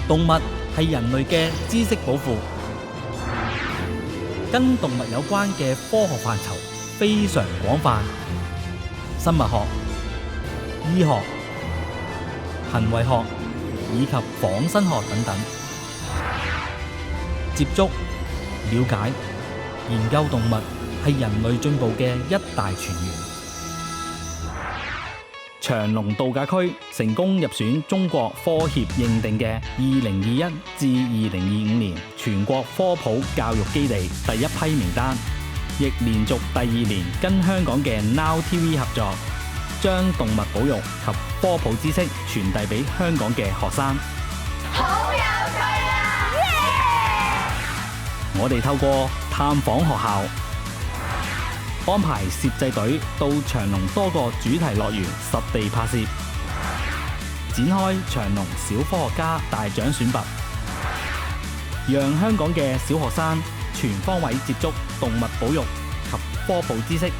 動物係人類嘅知識寶庫，跟動物有關嘅科學範疇非常廣泛，生物學、醫學、行為學以及仿生學等等。接觸、了解、研究動物係人類進步嘅一大泉源。長隆度假區成功入選中國科協認定嘅2021至2025年全國科普教育基地第一批名單，亦連續第2年跟香港嘅 Now TV 合作，將動物保育及科普知識傳遞俾香港嘅學生。好有趣啊！我哋透過探訪學校，安排攝製隊到長隆多個主題樂園實地拍攝，展開長隆小科學家大獎選拔，讓香港嘅小學生全方位接觸動物保育及科普知識。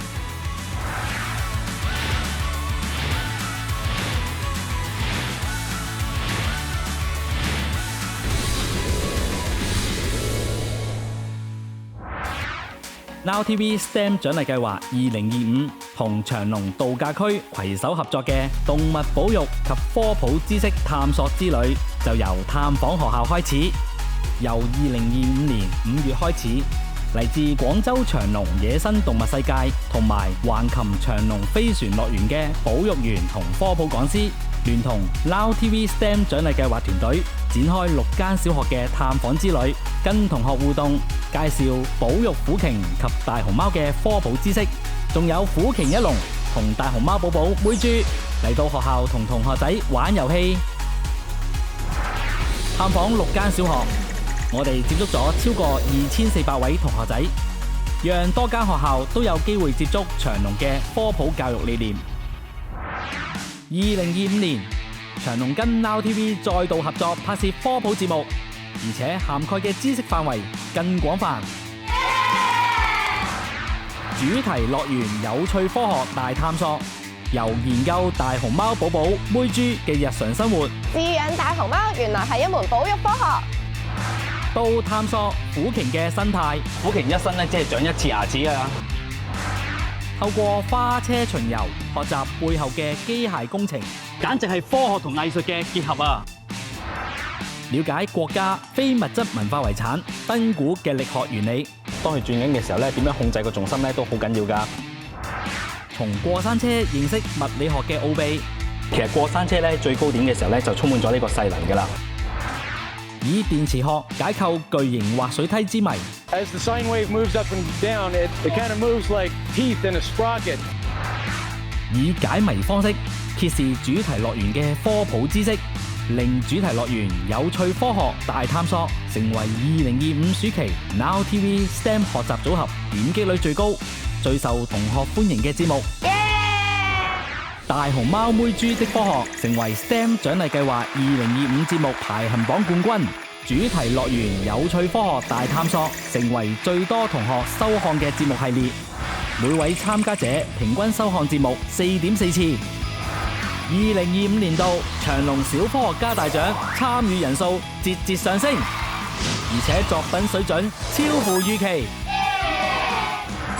Now TV STEM 獎勵計劃2025同長隆度假區攜手合作嘅動物保育及科普知識探索之旅，就由探訪學校開始。由2025年5月開始，嚟自廣州長隆野生動物世界同埋橫琴長隆飛船樂園嘅保育員同科普講師，聯同 Now TV STEM 獎勵計劃團隊，展開6間小學嘅探訪之旅，跟同學互動，介紹保育虎鯨及大熊貓嘅科普知識，仲有虎鯨一籠同大熊貓寶寶妹豬嚟到學校同同學仔玩遊戲。探訪6間小學，我哋接觸咗超過2400位同學仔，讓多間學校都有機會接觸長隆嘅科普教育理念。2025年，長隆跟 Now TV 再度合作拍攝科普節目，而且涵蓋嘅知識範圍更廣泛。主題樂園有趣科學大探索，由研究大熊貓寶寶妹豬嘅日常生活，飼養大熊貓原來係一門保育科學，到探索虎鯨嘅生態。虎鯨一生咧，即係長1次牙齒㗎。透過花車巡遊，學習背後嘅機械工程，簡直係科學同藝術嘅結合啊！了解國家非物質文化遺產燈鼓嘅力學原理。當佢轉緊嘅時候咧，點樣控制個重心咧，都好緊要㗎。從過山車認識物理學嘅奧秘。其實過山車咧，最高點嘅時候咧，就充滿咗呢個勢能㗎啦。以電磁學解構巨型滑水梯之謎。As the sine wave moves up and down, it kind of moves like teeth in a sprocket. 以解謎方式揭示主題樂園嘅科普知識，令主題樂園有趣科學大探索成為2025暑期 Now TV STEM 學習組合點擊率最高、最受同學歡迎嘅節目。大熊貓妹豬的科學成為 STEM 獎勵計劃2025節目排行榜冠軍。主題樂園有趣科學大探索成為最多同學收看嘅節目系列，每位參加者平均收看節目4.4次。2025年度長隆小科學家大獎參與人數節節上升，而且作品水準超乎預期。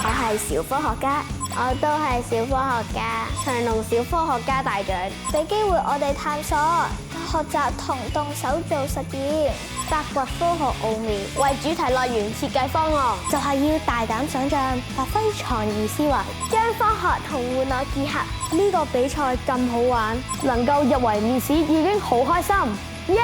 我係小科學家，我都係小科學家。長隆小科學家大獎俾機會我哋探索、學習同動手做實驗，發掘科學奧妙，為主題樂園設計方案，就係要大膽想象，發揮創意思維，將科學同玩樂結合。呢個比賽咁好玩，能夠入圍面試已經好開心，耶！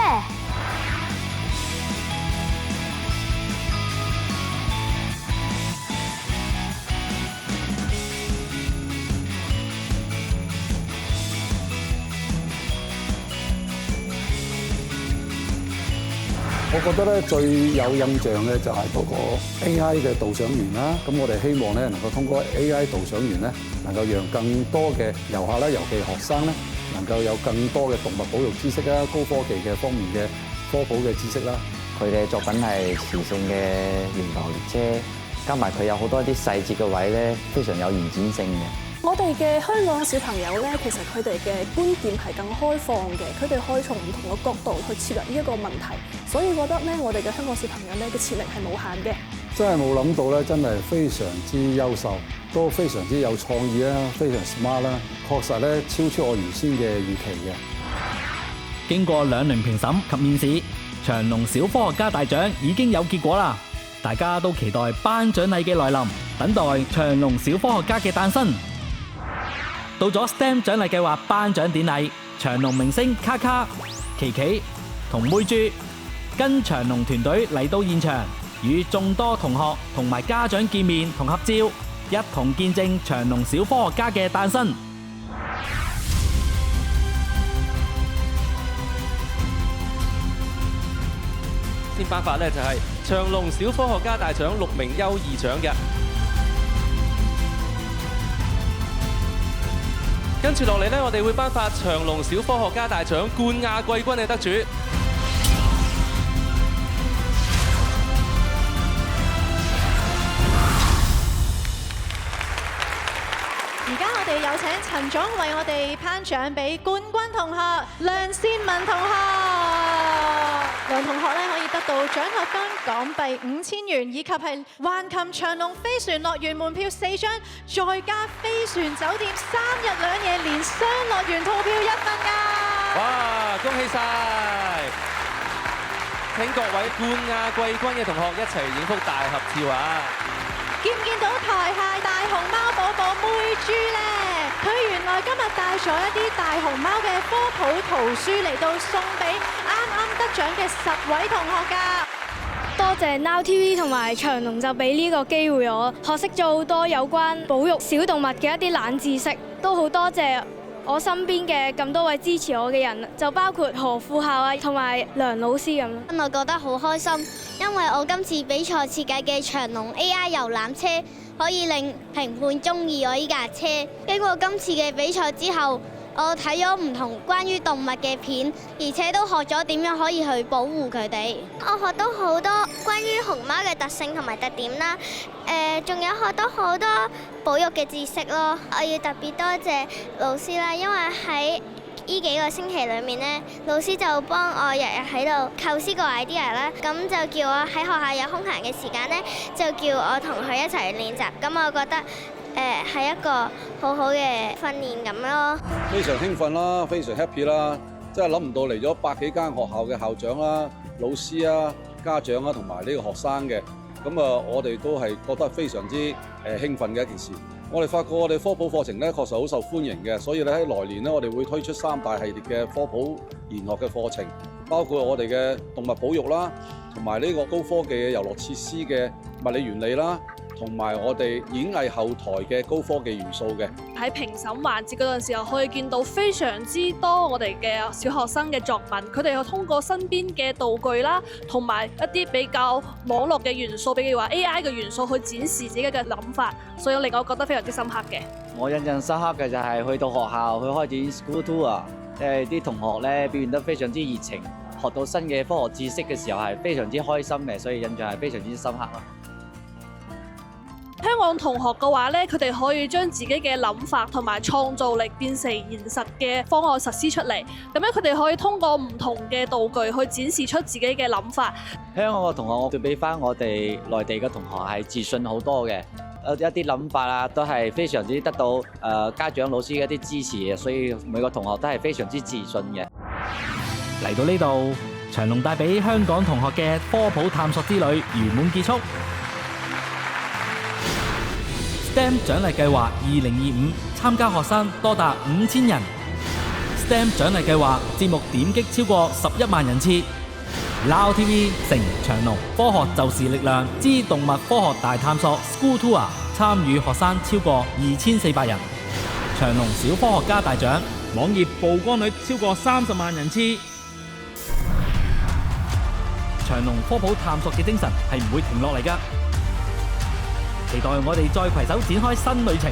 我覺得咧最有印象嘅就係嗰個 AI 嘅導賞員啦。咁我哋希望咧能夠通過 AI 導賞員咧，能夠讓更多嘅遊客啦，尤其學生咧，能夠有更多嘅動物保育知識啦、高科技嘅方面嘅科普嘅知識啦。佢嘅作品係磁性嘅源流列車，加埋佢有好多啲細節嘅位咧，非常有延展性嘅。我哋嘅香港小朋友咧，其實佢哋嘅觀點係更開放嘅，佢哋可以從唔同嘅角度去切入呢一個問題，所以覺得咧，我哋嘅香港小朋友咧嘅潛力係無限嘅。真係冇諗到咧，真係非常之優秀，都非常之有創意啦，非常 smart 啦，確實咧超出我原先嘅預期嘅。經過2輪評審及面試，長隆小科學家大獎已經有結果啦！大家都期待頒獎禮嘅來臨，等待長隆小科學家嘅誕生。到咗 STEM 獎勵計劃頒獎典禮，長隆明星卡卡、琪琪同妹豬跟長隆團隊嚟到現場，與眾多同學同埋家長見面同合照，一同見證長隆小科學家嘅誕生。先頒發呢就係長隆小科學家大獎6名優異獎嘅。跟住落嚟呢，我哋會頒發長隆小科學家大獎冠亞季軍嘅得主。而家我哋有請陳總為我哋頒獎俾冠軍同學梁善文同學。梁同學咧可以得到獎學金港幣5000元，以及係橫琴長隆飛船樂園門票4張，再加飛船酒店3日2夜連雙樂園套票1份㗎！哇，恭喜晒！請各位冠亞季軍嘅同學一齊影幅大合照啊！見唔見到台下大熊貓寶寶妹豬呢？佢原來今日帶咗一啲大熊貓嘅科普圖書嚟到送俾啱啱得獎嘅10位同學㗎。多謝 Now TV 同埋長隆就俾呢個機會我學識咗好多有關保育小動物嘅一啲冷知識，都好多謝我身邊嘅咁多位支持我嘅人，就包括何副校啊同埋梁老師咁。我覺得好開心，因為我今次比賽設計嘅長隆 AI 遊覽車可以令評判中意我呢架車。經過今次嘅比賽之後，我睇咗唔同關於動物嘅片，而且都學咗點樣可以去保護佢哋。我學到好多關於熊貓嘅特性同埋特點啦，仲有學到好多保育嘅知識咯。我要特別多謝老師啦，因為喺呢幾個星期裏面呢，老師就幫我日日喺度構思個 idea 啦，咁就叫我喺學校有空閒嘅時間呢，就叫我同佢一齊練習。咁我覺得係一個好好嘅訓練咁咯。非常興奮啦，非常 happy 啦，真係諗唔到嚟咗100幾間學校嘅校長啦、老師啊、家長啊同埋呢個學生嘅，咁我哋都係覺得非常之興奮嘅一件事。我哋發覺我哋科普課程咧確實好受歡迎嘅，所以咧喺來年咧我哋會推出3大系列嘅科普研學嘅課程，包括我哋嘅動物保育啦，同埋呢個高科技嘅遊樂設施嘅物理原理啦，同埋我哋演藝後台嘅高科技元素嘅。喺評審環節嗰陣時候，可以見到非常之多我哋嘅小學生嘅作品，佢哋有通過身邊嘅道具啦，同埋一啲比較網絡嘅元素，比如話 AI 嘅元素去展示自己嘅諗法，所以令我覺得非常之深刻嘅。我印象深刻嘅就係去到學校去開展 school tour，啲同學咧表現得非常之熱情，學到新嘅科學知識嘅時候係非常之開心嘅，所以印象係非常之深刻咯。香港同學嘅話咧，佢哋可以將自己嘅諗法同埋創造力變成現實嘅方案實施出嚟。咁樣佢哋可以通過唔同嘅道具去展示出自己嘅諗法。香港嘅同學，我對比翻我哋內地嘅同學係自信好多嘅，一啲諗法啊都係非常之得到家長老師嘅一啲支持嘅，所以每個同學都係非常之自信嘅。嚟到呢度，長隆帶俾香港同學嘅科普探索之旅圓滿結束。STEM 獎勵計劃2025參加學生多達5000人。STEM 獎勵計劃節目點擊超過11萬人次。Now TV 成長隆科學就是力量之動物科學大探索 School Tour 參與學生超過2400人。長隆小科學家大獎網頁曝光率超過30萬人次。長隆科普探索嘅精神係唔會停落嚟㗎。期待我哋再攜手展開新旅程。